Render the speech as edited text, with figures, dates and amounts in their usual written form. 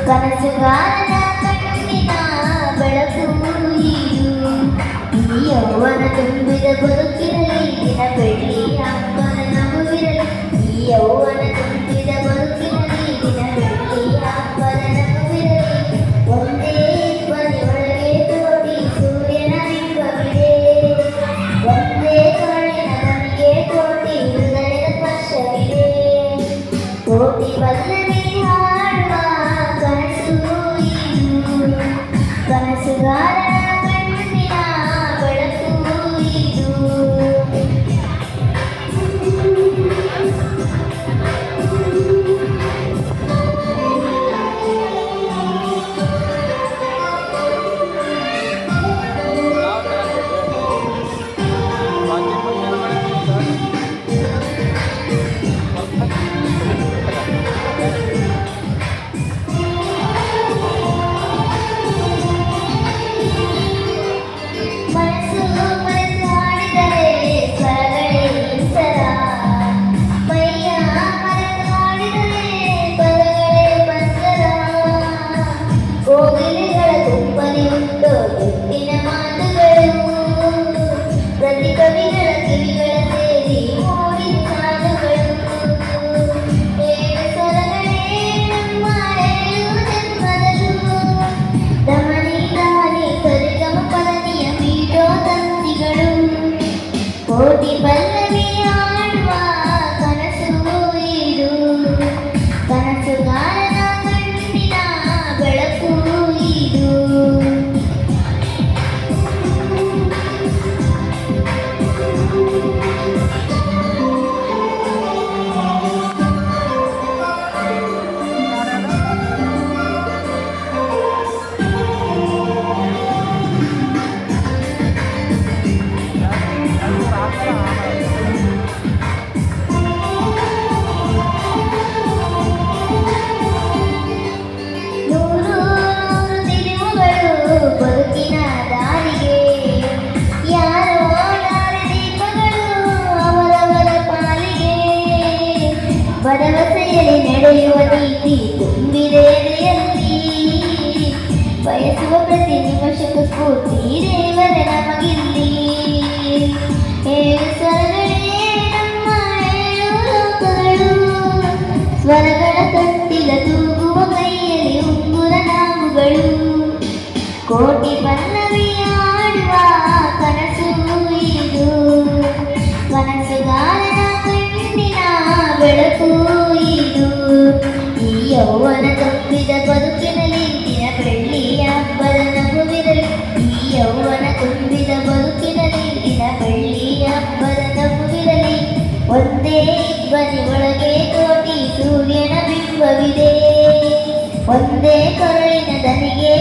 ಕನಸುಗಾರನ ಕಣ್ಣಿನ ಬೆಳಕು ಇದು ಈ ಯೌವನ ತುಂಬಿದ ಬದುಕಿನಲ್ಲಿ ದಿನ ಬೆಳ್ಳಿ ಹಬ್ಬದ ನಗುವಿರಲಿ ಈ ಯೌವನ ತುಂಬಿದ ಬದುಕಿನಲ್ಲಿ ದಿನ ಬೆಳ್ಳಿ ಹಬ್ಬದ ನಗುವಿರಲಿ ಒಂದೇ ಧ್ವನಿಯೊಳಗೆ ಕೋಟಿ ಸೂರ್ಯನ ಬಿಂಬವಿದೆ ಒಂದೇ ಕರುಳಿನ ನನಗೆ ಕೋಟಿ ಹೃದಯದ ಸ್ಪರ್ಶವಿದೆ ಕೋಟಿ ಪಲ್ಲವಿ ಹಾಡುವ ಕನಸು ಇದು ಕನಸುಗಾರನ ಕಣ್ಣಿನ ಬೆಳಕು ಇದು ಕವಿಗಳ ಕಿವಿಗಳ ಸೇರಿ ಮೂಡಿದ ಸಾಲುಗಳು ಏಳು ಸ್ವರಗಳೇ ನಮ್ಮ ಏಳು ಜನ್ಮದಲ್ಲೂ ದಮನಿ ದಾರಿ ಸರಿಗಮ ಪದನಿಯ ಮೀಟೋ ತಂತಿಗಳು ಕೋಟಿ ಪಲ್ಲವಿ ಹಾಡುವ ಕನಸು ಇದು ಕನಸುಗಾರನ ಕಣ್ಣಿನ ಬೆಳಕು ಇದು ಬದುಕಿನ ದಾರಿಗೆ ಯಾರೋ ದಾರಿದೀಪಗಳು ಅವರವರ ಪಾಲಿಗೆ ಭರವಸೆಯಲ್ಲಿ ನಡೆಯುವ ನೀತಿ ತುಂಬಿದೆ ಎದೆಯಲ್ಲಿ ಬಯಸುವ ಪ್ರತಿ ನಿಮಿಷಕ್ಕೂ ಸ್ಫೂರ್ತಿ ದೇವರ ನಮಗಿಲ್ಲಿ ಏಳು ಸ್ವರಗಳೇ ನಮ್ಮ ಏಳು ಲೋಕಗಳು ಸ್ವರಗಳ ತೊಟ್ಟಿಲ ತೂಗುವ ಕೈಯಲ್ಲಿ ಉಂಗುರ ನಾವುಗಳು ಕೋಟಿ ಪಲ್ಲವಿ ಹಾಡುವ ಕನಸು ಇದು ಕನಸುಗಾರನ ಕಣ್ಣಿನ ಬೆಳಕು ಇದು ಈ ಯೌವನ ತುಂಬಿದ ಬದುಕಿನಲ್ಲಿ ದಿನ ಬೆಳ್ಳಿ ಹಬ್ಬದ ನಗುವಿರಲಿ ಈ ಯೌವನ ತುಂಬಿದ ಬದುಕಿನಲ್ಲಿ ದಿನ ಬೆಳ್ಳಿ ಹಬ್ಬದ ನಗುವಿರಲಿ ಒಂದೇ ಧ್ವನಿ ಒಳಗೆ ಕೋಟಿ ಸೂರ್ಯನ ಬಿಂಬವಿದೆ ಒಂದೇ ಕರುಳಿನ ದನಿಗೆ